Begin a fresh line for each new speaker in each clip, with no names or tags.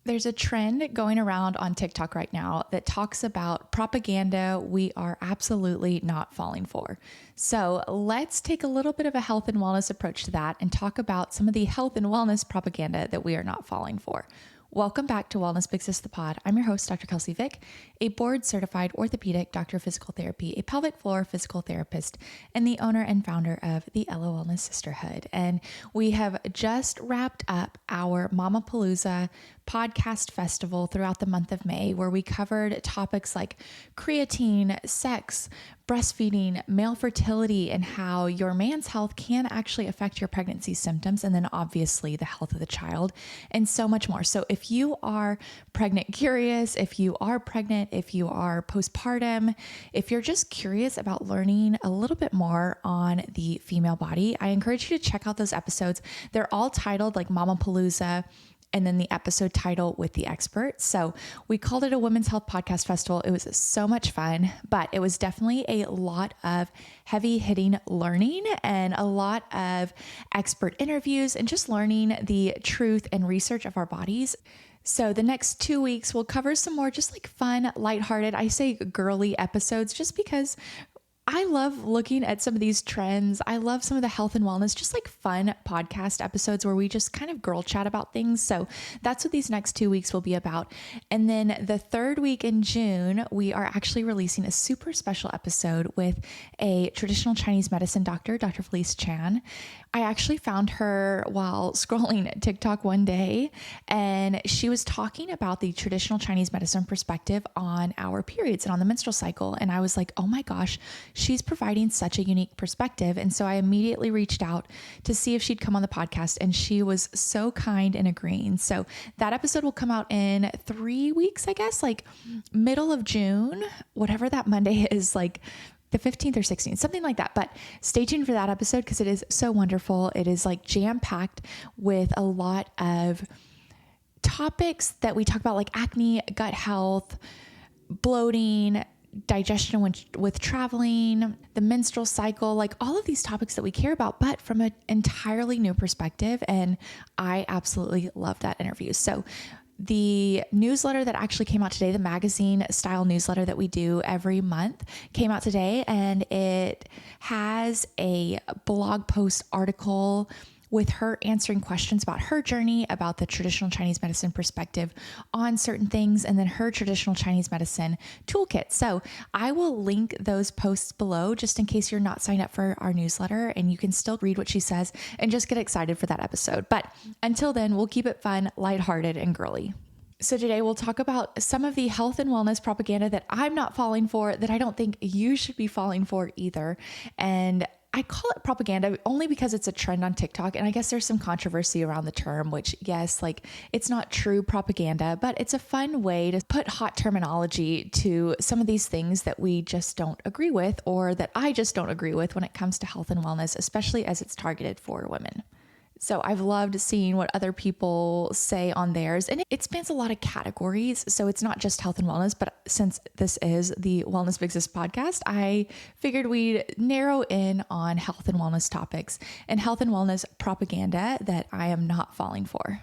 There's a trend going around on TikTok right now that talks about propaganda we are absolutely not falling for. So let's take a little bit of a health and wellness approach to that and talk about some of the health and wellness propaganda that we are not falling for. Welcome back to Wellness Big Sis the Pod. I'm your host, Dr. Kelsey Vick, a board-certified orthopedic doctor of physical therapy, a pelvic floor physical therapist, and the owner and founder of the LO Wellness Sisterhood. And we have just wrapped up our MamaPalooza podcast festival throughout the month of May, where we covered topics like creatine, sex, breastfeeding, male fertility, and how your man's health can actually affect your pregnancy symptoms, and then obviously the health of the child, and so much more. So if you are pregnant curious, if you are pregnant, if you are postpartum, if you're just curious about learning a little bit more on the female body, I encourage you to check out those episodes. They're all titled like MamaPalooza, and then the episode title with the expert. So we called it a Women's Health Podcast Festival. It was so much fun, but it was definitely a lot of heavy hitting learning and a lot of expert interviews and just learning the truth and research of our bodies. So the next 2 weeks, we'll cover some more just like fun, lighthearted, I say girly episodes, just because I love looking at some of these trends. I love some of the health and wellness, just like fun podcast episodes where we just kind of girl chat about things. So that's what these next 2 weeks will be about. And then the third week in June, we are actually releasing a super special episode with a traditional Chinese medicine doctor, Dr. Felice Chan. I actually found her while scrolling TikTok one day, and she was talking about the traditional Chinese medicine perspective on our periods and on the menstrual cycle. And I was like, oh my gosh, she's providing such a unique perspective. And so I immediately reached out to see if she'd come on the podcast, and she was so kind and agreeing. So that episode will come out in 3 weeks, I guess, like middle of June, whatever that Monday is, like the 15th or 16th, something like that. But stay tuned for that episode because it is so wonderful. It is like jam-packed with a lot of topics that we talk about, like acne, gut health, bloating, digestion with traveling, the menstrual cycle, like all of these topics that we care about, but from an entirely new perspective. And I absolutely love that interview. So the newsletter that actually came out today, the magazine style newsletter that we do every month, came out today, and it has a blog post article with her answering questions about her journey, about the traditional Chinese medicine perspective on certain things, and then her traditional Chinese medicine toolkit. So I will link those posts below just in case you're not signed up for our newsletter, and you can still read what she says and just get excited for that episode. But until then, we'll keep it fun, lighthearted, and girly. So today we'll talk about some of the health and wellness propaganda that I'm not falling for, that I don't think you should be falling for either. And I call it propaganda only because it's a trend on TikTok. And I guess there's some controversy around the term, which yes, like it's not true propaganda, but it's a fun way to put hot terminology to some of these things that we just don't agree with, or that I just don't agree with when it comes to health and wellness, especially as it's targeted for women. So I've loved seeing what other people say on theirs, and it spans a lot of categories. So it's not just health and wellness, but since this is the Wellness Big Sis podcast, I figured we'd narrow in on health and wellness topics and health and wellness propaganda that I am not falling for.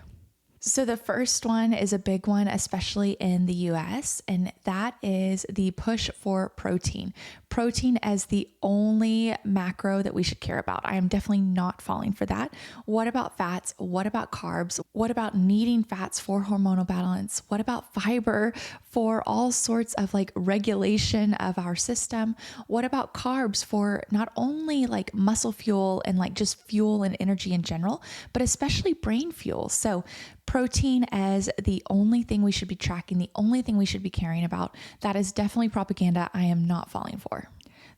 So the first one is a big one, especially in the US, and that is the push for protein. Protein as the only macro that we should care about. I am definitely not falling for that. What about fats? What about carbs? What about needing fats for hormonal balance? What about fiber for all sorts of like regulation of our system? What about carbs for not only like muscle fuel and like just fuel and energy in general, but especially brain fuel? So protein as the only thing we should be tracking, the only thing we should be caring about, that is definitely propaganda I am not falling for.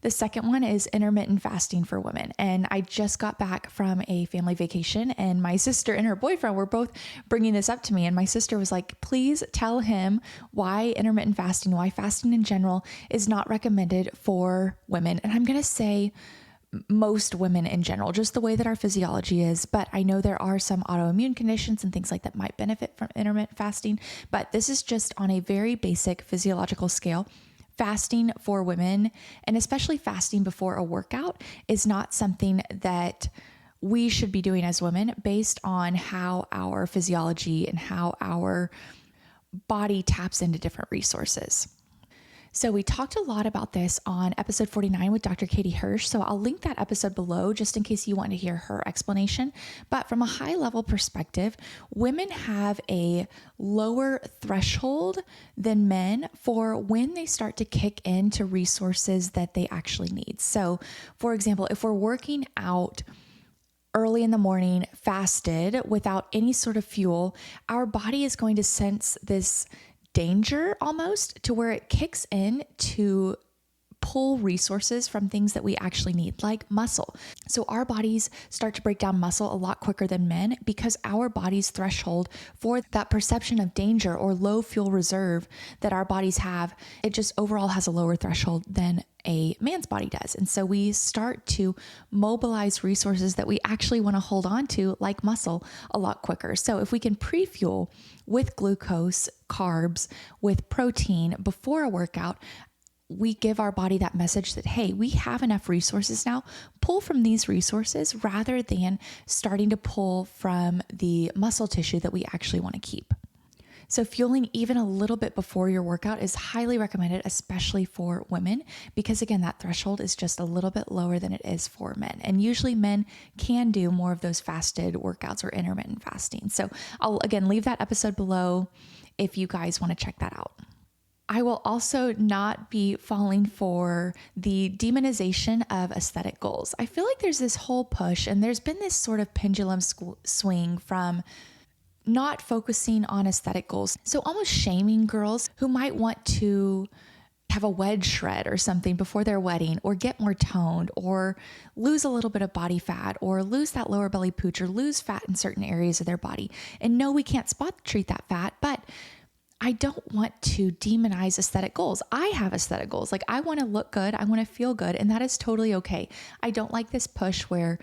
The second one is intermittent fasting for women. And I just got back from a family vacation, and my sister and her boyfriend were both bringing this up to me. And my sister was like, please tell him why intermittent fasting, why fasting in general is not recommended for women. And I'm going to say most women in general, just the way that our physiology is. But I know there are some autoimmune conditions and things like that might benefit from intermittent fasting. But this is just on a very basic physiological scale. Fasting for women, and especially fasting before a workout, is not something that we should be doing as women based on how our physiology and how our body taps into different resources. So we talked a lot about this on episode 49 with Dr. Katie Hirsch. So I'll link that episode below just in case you want to hear her explanation. But from a high level perspective, women have a lower threshold than men for when they start to kick into resources that they actually need. So for example, if we're working out early in the morning, fasted, without any sort of fuel, our body is going to sense this danger almost to where it kicks in to pull resources from things that we actually need, like muscle. So our bodies start to break down muscle a lot quicker than men because our body's threshold for that perception of danger or low fuel reserve that our bodies have, it just overall has a lower threshold than a man's body does. And so we start to mobilize resources that we actually want to hold on to, like muscle, a lot quicker. So if we can pre-fuel with glucose, carbs, with protein before a workout, we give our body that message that, hey, we have enough resources now. Pull from these resources rather than starting to pull from the muscle tissue that we actually want to keep. So fueling even a little bit before your workout is highly recommended, especially for women, because again, that threshold is just a little bit lower than it is for men. And usually men can do more of those fasted workouts or intermittent fasting. So I'll again leave that episode below if you guys want to check that out. I will also not be falling for the demonization of aesthetic goals. I feel like there's this whole push and there's been this sort of pendulum swing from not focusing on aesthetic goals. So almost shaming girls who might want to have a wedge shred or something before their wedding, or get more toned, or lose a little bit of body fat, or lose that lower belly pooch, or lose fat in certain areas of their body. And no, we can't spot treat that fat, but I don't want to demonize aesthetic goals. I have aesthetic goals. Like I want to look good. I want to feel good. And that is totally okay. I don't like this push where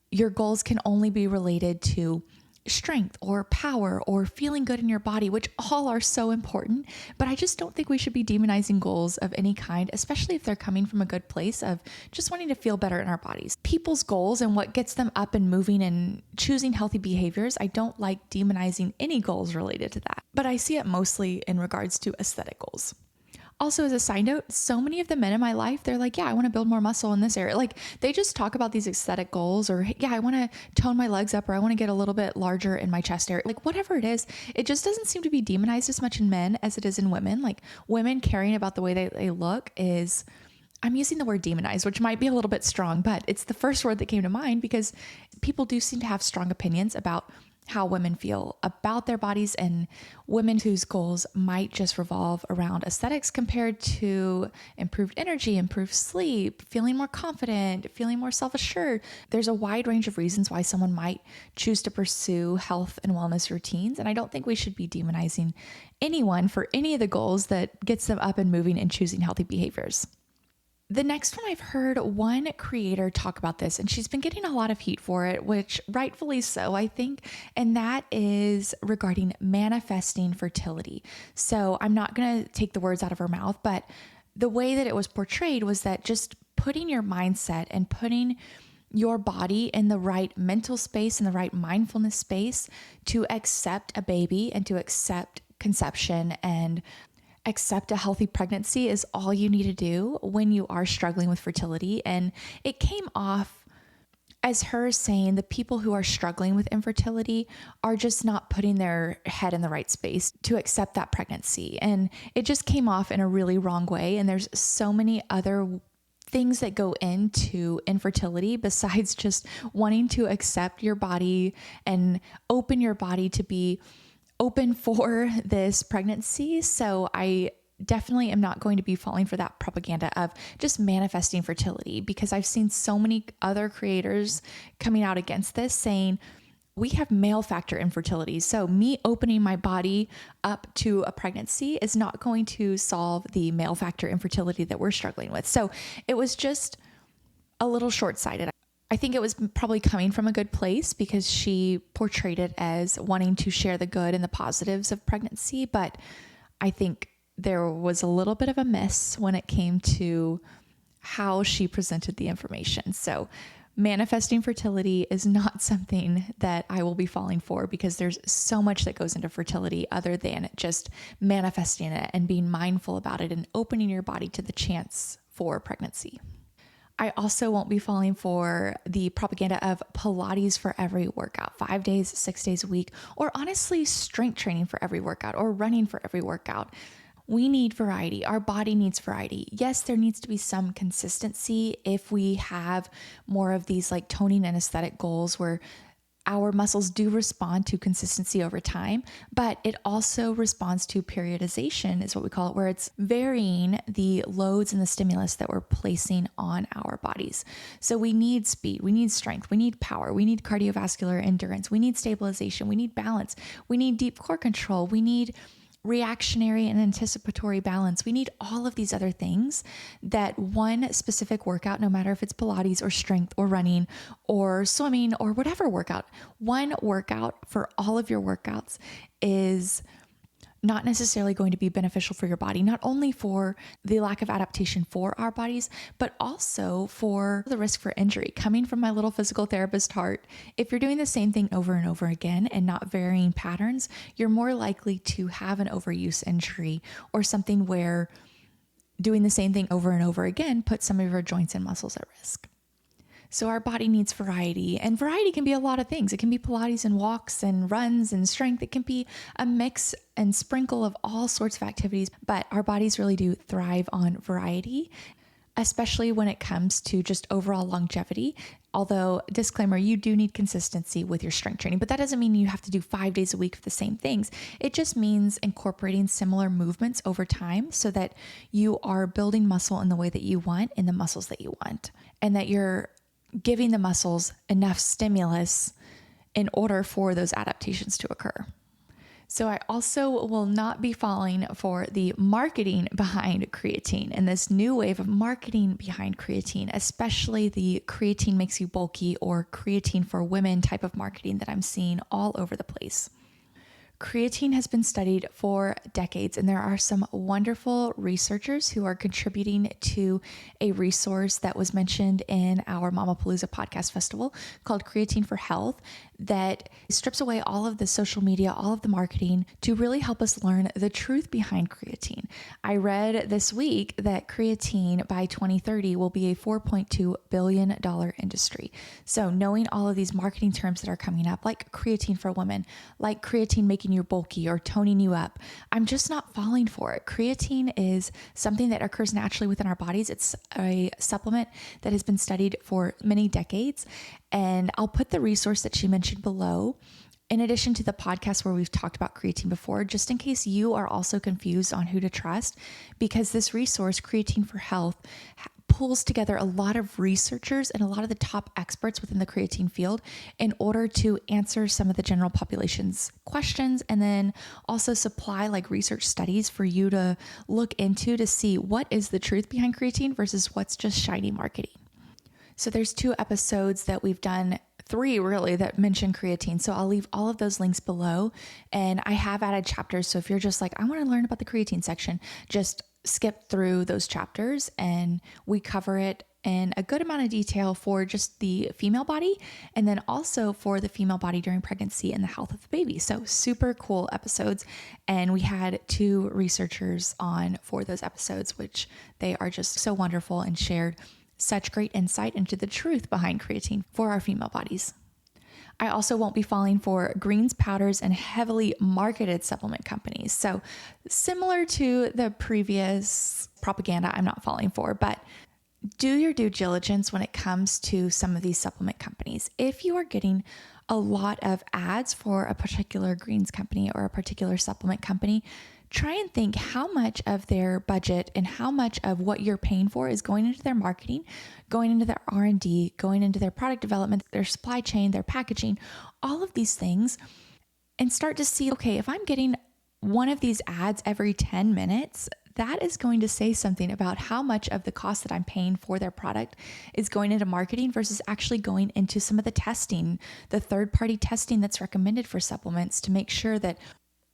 your goals can only be related to strength or power or feeling good in your body, which all are so important. But I just don't think we should be demonizing goals of any kind, especially if they're coming from a good place of just wanting to feel better in our bodies. People's goals and what gets them up and moving and choosing healthy behaviors, I don't like demonizing any goals related to that. But I see it mostly in regards to aesthetic goals. Also, as a side note, so many of the men in my life, they're like, yeah, I want to build more muscle in this area. Like they just talk about these aesthetic goals, or yeah, I want to tone my legs up, or I want to get a little bit larger in my chest area. Like whatever it is, it just doesn't seem to be demonized as much in men as it is in women. Like women caring about the way they look is, I'm using the word demonized, which might be a little bit strong, but it's the first word that came to mind because people do seem to have strong opinions about how women feel about their bodies, and women whose goals might just revolve around aesthetics compared to improved energy, improved sleep, feeling more confident, feeling more self-assured. There's a wide range of reasons why someone might choose to pursue health and wellness routines. And I don't think we should be demonizing anyone for any of the goals that gets them up and moving and choosing healthy behaviors. The next one, I've heard one creator talk about this, and she's been getting a lot of heat for it, which rightfully so, I think, and that is regarding manifesting fertility. So I'm not going to take the words out of her mouth, but the way that it was portrayed was that just putting your mindset and putting your body in the right mental space and the right mindfulness space to accept a baby and to accept conception and accept a healthy pregnancy is all you need to do when you are struggling with fertility. And it came off as her saying the people who are struggling with infertility are just not putting their head in the right space to accept that pregnancy. And it just came off in a really wrong way. And there's so many other things that go into infertility besides just wanting to accept your body and open your body to be open for this pregnancy. So I definitely am not going to be falling for that propaganda of just manifesting fertility, because I've seen so many other creators coming out against this saying we have male factor infertility. So me opening my body up to a pregnancy is not going to solve the male factor infertility that we're struggling with. So it was just a little short-sighted. I think it was probably coming from a good place because she portrayed it as wanting to share the good and the positives of pregnancy. But I think there was a little bit of a miss when it came to how she presented the information. So Manifesting fertility is not something that I will be falling for because there's so much that goes into fertility other than just manifesting it and being mindful about it and opening your body to the chance for pregnancy. I also won't be falling for the propaganda of Pilates for every workout, 5 days, 6 days a week, or honestly, strength training for every workout or running for every workout. We need variety. Our body needs variety. Yes, there needs to be some consistency if we have more of these like toning and aesthetic goals where our muscles do respond to consistency over time, but it also responds to periodization, is what we call it, where it's varying the loads and the stimulus that we're placing on our bodies. So we need speed, we need strength, we need power, we need cardiovascular endurance, we need stabilization, we need balance, we need deep core control, we need reactionary and anticipatory balance. We need all of these other things that one specific workout, no matter if it's Pilates or strength or running or swimming or whatever workout, one workout for all of your workouts is not necessarily going to be beneficial for your body, not only for the lack of adaptation for our bodies, but also for the risk for injury. Coming from my little physical therapist heart, if you're doing the same thing over and over again and not varying patterns, you're more likely to have an overuse injury or something where doing the same thing over and over again puts some of your joints and muscles at risk. So our body needs variety, and variety can be a lot of things. It can be Pilates and walks and runs and strength. It can be a mix and sprinkle of all sorts of activities, but our bodies really do thrive on variety, especially when it comes to just overall longevity. Although, disclaimer, you do need consistency with your strength training, but that doesn't mean you have to do 5 days a week of the same things. It just means incorporating similar movements over time so that you are building muscle in the way that you want, in the muscles that you want, and that you're giving the muscles enough stimulus in order for those adaptations to occur. So I also will not be falling for the marketing behind creatine and this new wave of marketing behind creatine, especially the creatine makes you bulky or creatine for women type of marketing that I'm seeing all over the place. Creatine has been studied for decades, and there are some wonderful researchers who are contributing to a resource that was mentioned in our MamaPalooza podcast festival called Creatine for Health that strips away all of the social media, all of the marketing to really help us learn the truth behind creatine. I read this week that creatine by 2030 will be a $4.2 billion industry. So knowing all of these marketing terms that are coming up, like creatine for women, like creatine making you bulky or toning you up, I'm just not falling for it. Creatine is something that occurs naturally within our bodies. It's a supplement that has been studied for many decades. And I'll put the resource that she mentioned below, in addition to the podcast where we've talked about creatine before, just in case you are also confused on who to trust, because this resource, Creatine for Health, pulls together a lot of researchers and a lot of the top experts within the creatine field in order to answer some of the general population's questions, and then also supply like research studies for you to look into to see what is the truth behind creatine versus what's just shiny marketing. So there's 2 episodes that we've done, 3 really, that mention creatine. So I'll leave all of those links below, and I have added chapters. So if you're just like, I want to learn about the creatine section, just skip through those chapters and we cover it in a good amount of detail for just the female body and then also for the female body during pregnancy and the health of the baby. So super cool episodes. And we had 2 researchers on for those episodes, which they are just so wonderful and shared such great insight into the truth behind creatine for our female bodies. I also won't be falling for greens, powders, and heavily marketed supplement companies. So similar to the previous propaganda, I'm not falling for, but do your due diligence when it comes to some of these supplement companies. If you are getting a lot of ads for a particular greens company or a particular supplement company, try and think how much of their budget and how much of what you're paying for is going into their marketing, going into their R&D, going into their product development, their supply chain, their packaging, all of these things, and start to see, okay, if I'm getting one of these ads every 10 minutes, that is going to say something about how much of the cost that I'm paying for their product is going into marketing versus actually going into some of the testing, the third-party testing that's recommended for supplements to make sure that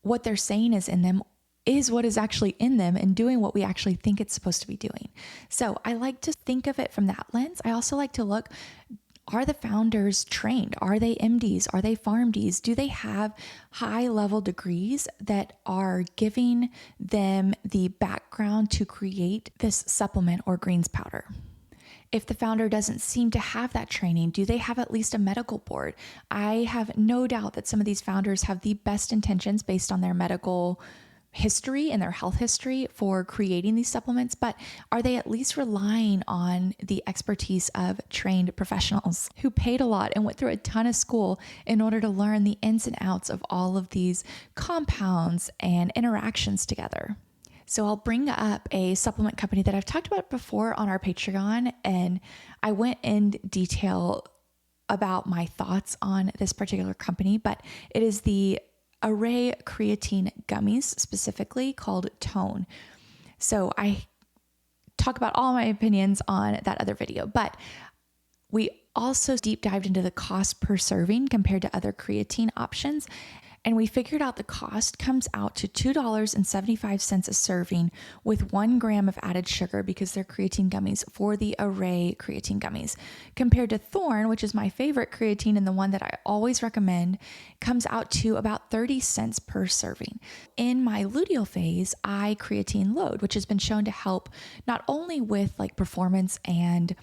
what they're saying is in them is what is actually in them and doing what we actually think it's supposed to be doing. So I like to think of it from that lens. I also like to look, Are the founders trained? Are they MDs? Are they PharmDs? Do they have high level degrees that are giving them the background to create this supplement or greens powder? If the founder doesn't seem to have that training, do they have at least a medical board? I have no doubt that some of these founders have the best intentions based on their medical history and their health history for creating these supplements, but are they at least relying on the expertise of trained professionals who paid a lot and went through a ton of school in order to learn the ins and outs of all of these compounds and interactions together? So I'll bring up a supplement company that I've talked about before on our Patreon, and I went in detail about my thoughts on this particular company, but it is the Array creatine gummies, specifically called Tone. So I talk about all my opinions on that other video, but we also deep dived into the cost per serving compared to other creatine options. And we figured out the cost comes out to $2.75 a serving with 1 gram of added sugar because they're creatine gummies for the Array creatine gummies. Compared to Thorne, which is my favorite creatine and the one that I always recommend, comes out to about 30 cents per serving. In my luteal phase, I creatine load, which has been shown to help not only with like performance and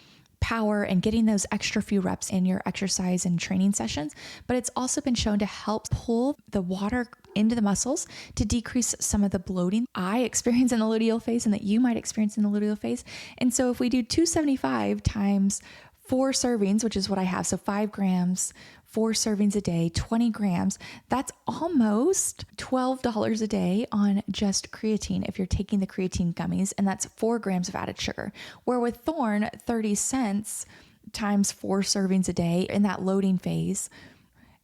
power and getting those extra few reps in your exercise and training sessions, but it's also been shown to help pull the water into the muscles to decrease some of the bloating I experience in the luteal phase and that you might experience in the luteal phase. And so if we do 275 times 4 servings, which is what I have, so 5 grams, 4 servings a day, 20 grams, that's almost $12 a day on just creatine if you're taking the creatine gummies, and that's 4 grams of added sugar. Where with Thorne, 30 cents times 4 servings a day in that loading phase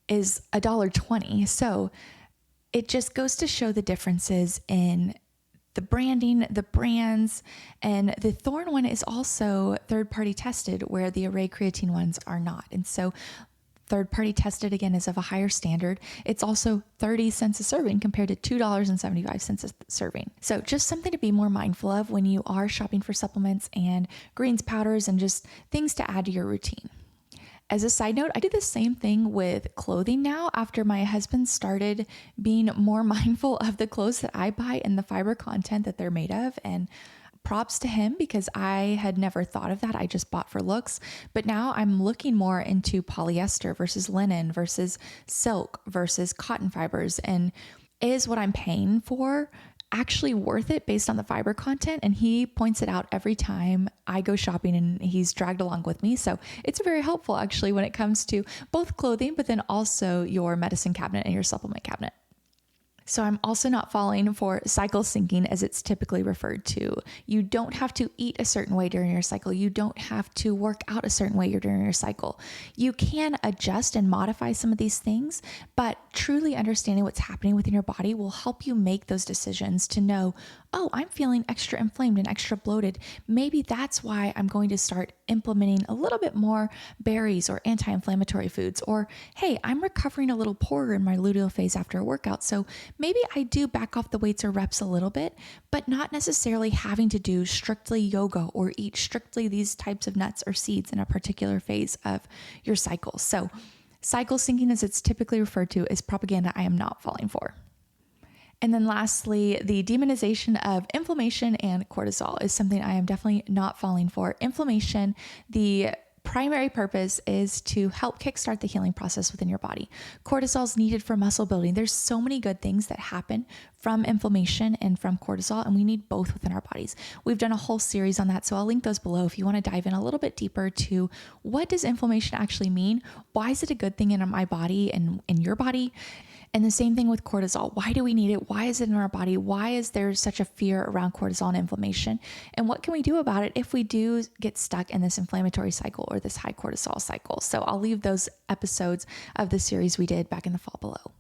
is $1.20. So it just goes to show the differences in the branding, the brands, and the Thorne one is also third-party tested where the Array creatine ones are not. And so third-party tested, again, is of a higher standard. It's also 30 cents a serving compared to $2.75 a serving. So just something to be more mindful of when you are shopping for supplements and greens powders and just things to add to your routine. As a side note, I do the same thing with clothing now after my husband started being more mindful of the clothes that I buy and the fiber content that they're made of. And props to him because I had never thought of that. I just bought for looks. But now I'm looking more into polyester versus linen versus silk versus cotton fibers. And is what I'm paying for actually worth it based on the fiber content? And he points it out every time I go shopping and he's dragged along with me. So it's very helpful actually when it comes to both clothing, but then also your medicine cabinet and your supplement cabinet. So I'm also not falling for cycle syncing as it's typically referred to. You don't have to eat a certain way during your cycle. You don't have to work out a certain way during your cycle. You can adjust and modify some of these things, but truly understanding what's happening within your body will help you make those decisions to know, oh, I'm feeling extra inflamed and extra bloated. Maybe that's why I'm going to start implementing a little bit more berries or anti-inflammatory foods. Or, hey, I'm recovering a little poorer in my luteal phase after a workout. So maybe I do back off the weights or reps a little bit, but not necessarily having to do strictly yoga or eat strictly these types of nuts or seeds in a particular phase of your cycle. So cycle syncing, as it's typically referred to, is propaganda I am not falling for. And then lastly, the demonization of inflammation and cortisol is something I am definitely not falling for. Inflammation, the primary purpose is to help kickstart the healing process within your body. Cortisol is needed for muscle building. There's so many good things that happen from inflammation and from cortisol, and we need both within our bodies. We've done a whole series on that, so I'll link those below if you want to dive in a little bit deeper to what does inflammation actually mean? Why is it a good thing in my body and in your body? And the same thing with cortisol. Why do we need it? Why is it in our body? Why is there such a fear around cortisol and inflammation? And what can we do about it if we do get stuck in this inflammatory cycle or this high cortisol cycle? So I'll leave those episodes of the series we did back in the fall below.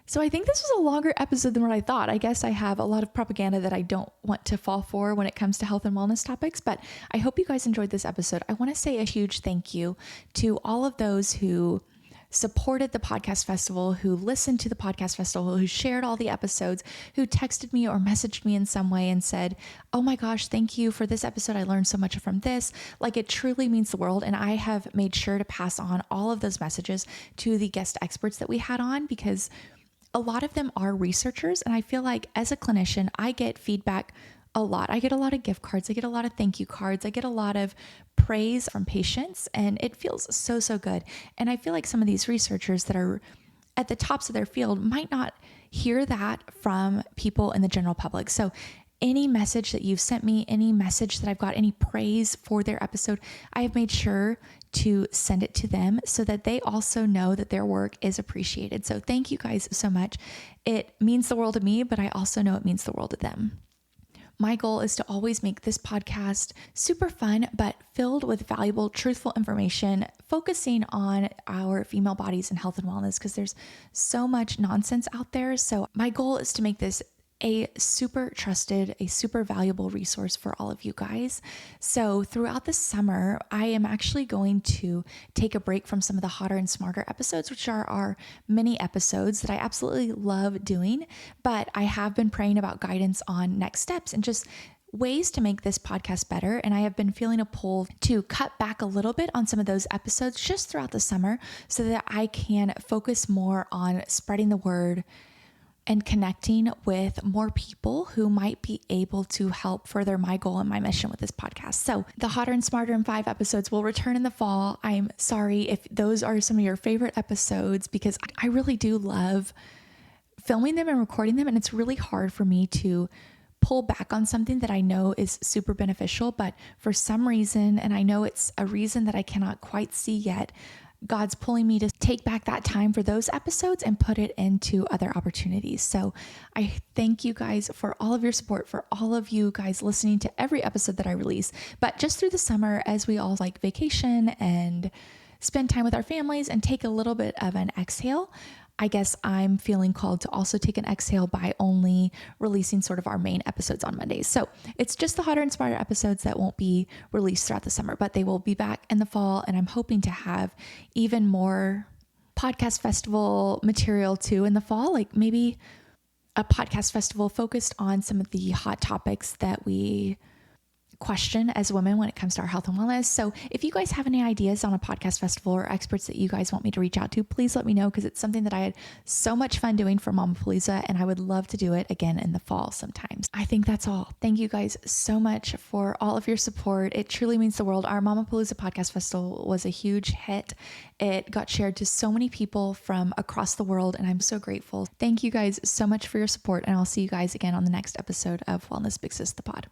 So I think this was a longer episode than what I thought. I guess I have a lot of propaganda that I don't want to fall for when it comes to health and wellness topics, but I hope you guys enjoyed this episode. I want to say a huge thank you to all of those who supported the podcast festival, who listened to the podcast festival, who shared all the episodes, who texted me or messaged me in some way and said, oh my gosh, thank you for this episode. I learned so much from this. Like, it truly means the world. And I have made sure to pass on all of those messages to the guest experts that we had on, because a lot of them are researchers. And I feel like as a clinician, I get feedback a lot. I get a lot of gift cards. I get a lot of thank you cards. I get a lot of praise from patients, and it feels so, so good. And I feel like some of these researchers that are at the tops of their field might not hear that from people in the general public. So any message that you've sent me, any message that I've got, any praise for their episode, I have made sure to send it to them so that they also know that their work is appreciated. So thank you guys so much. It means the world to me, but I also know it means the world to them. My goal is to always make this podcast super fun, but filled with valuable, truthful information, focusing on our female bodies and health and wellness, because there's so much nonsense out there. So my goal is to make this a super trusted, a super valuable resource for all of you guys. So throughout the summer, I am actually going to take a break from some of the hotter and smarter episodes, which are our mini episodes that I absolutely love doing. But I have been praying about guidance on next steps and just ways to make this podcast better. And I have been feeling a pull to cut back a little bit on some of those episodes just throughout the summer so that I can focus more on spreading the word and connecting with more people who might be able to help further my goal and my mission with this podcast. So the Hotter and Smarter in 5 episodes will return in the fall. I'm sorry if those are some of your favorite episodes, because I really do love filming them and recording them. And it's really hard for me to pull back on something that I know is super beneficial, but for some reason, and I know it's a reason that I cannot quite see yet, God's pulling me to take back that time for those episodes and put it into other opportunities. So I thank you guys for all of your support, for all of you guys listening to every episode that I release. But just through the summer, as we all like vacation and spend time with our families and take a little bit of an exhale, I guess I'm feeling called to also take an exhale by only releasing sort of our main episodes on Mondays. So it's just the Hotter and Smarter episodes that won't be released throughout the summer, but they will be back in the fall. And I'm hoping to have even more podcast festival material too in the fall, like maybe a podcast festival focused on some of the hot topics that we question as women when it comes to our health and wellness. So if you guys have any ideas on a podcast festival or experts that you guys want me to reach out to, please let me know, because it's something that I had so much fun doing for MamaPalooza, and I would love to do it again in the fall sometimes. I think that's all. Thank you guys so much for all of your support. It truly means the world. Our MamaPalooza podcast festival was a huge hit. It got shared to so many people from across the world, and I'm so grateful. Thank you guys so much for your support, and I'll see you guys again on the next episode of Wellness Big Sis the Pod.